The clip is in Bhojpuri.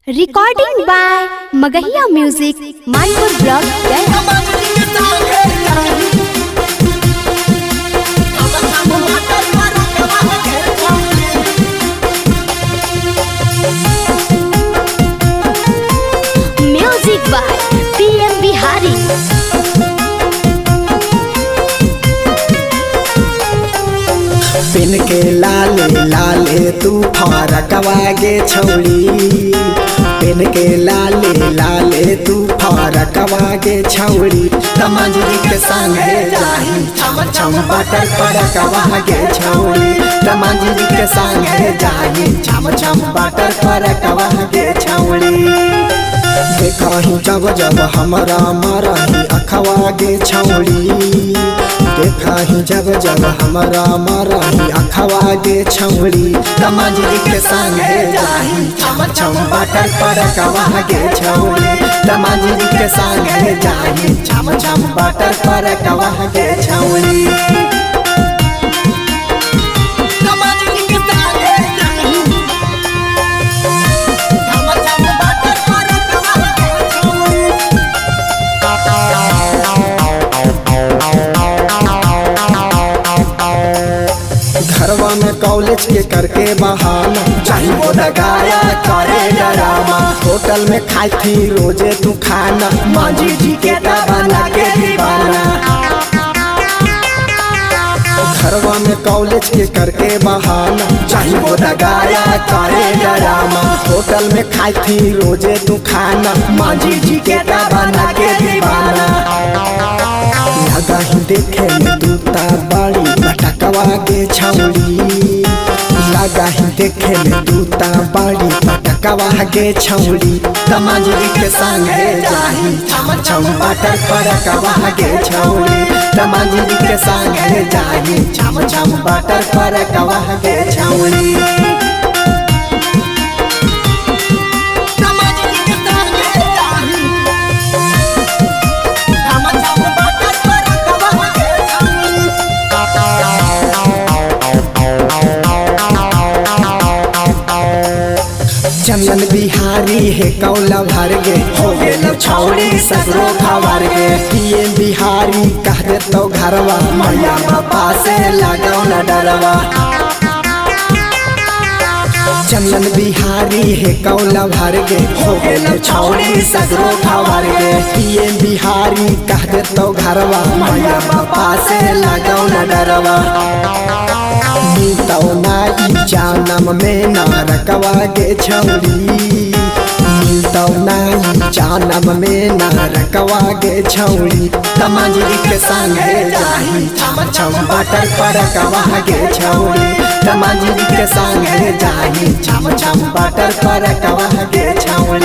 Recording by Magahiya music Manpur block Gaya. Music by PM Bihari. पिन के लाले लाले तू फरकवा गे छौड़ी, पिन के लाले लाले तू फरकवा गे छौड़ी, तमंजरी के संगे जाही छम छम बटर फरकवा गे छौड़ी, तमंजरी के संगे जाही छम छम बटर फरकवा गे छौड़ी। देखही जब जब हमरा मरही अखवा गे छौड़ी, देखही जब जब हमरा मरही अखवा गे छौड़ी, तमंजरी के संगे जाही छम छम बटर फरकवा गे छौड़ी, तमंजरी के संगे जाही छम छम बटर फरकवा गे छौड़ी। घरवा में कॉलेज के करके बहाना, चाहे वो लगाया करे डरामा, होटल में खाई थी रोजे तू खाना, मांझी जी के बना के दीवाना। घरवा में कॉलेज के करके बहाना, चाहे वो लगाया करे डरामा, होटल में खाई थी रोजे तू खाना, मांझी जी के बना के दीवाना। लगा ही देखे में दूता बड़ी पटकवा गे छौड़ी, लगा ही देखे में दूता बड़ी पटकवा गे छौड़ी, तमंजरी के संगे जाही छम छम बटर फरकवा गे छौड़ी, तमंजरी के संगे जाही छम छम बटर फरकवा गे छौड़ी। चंदन बिहारी है कौला भर गे, हो गेल छौड़ी सगरो खबर गे, पीएम बिहारी कह दे तो घरवा, मैया बापा से लगाओ न डरवा। चंदन बिहारी है कौला भर गे, हो गेल छौड़ी सगरो खबर गे, पीएम बिहारी कह दे तो घरवा, मैया बापा से लगाओ न डरवा। मिलतौ नाई जानम में नारकवा गे छौड़ी, मिलतौ नाई जानम में नारकवा गे छौड़ी, तमंजरी के संगे जाही छम छम बटर फरकवा गे छौड़ी, तमंजरी के संगे जाही छम छम बटर फरकवा गे छौड़ी।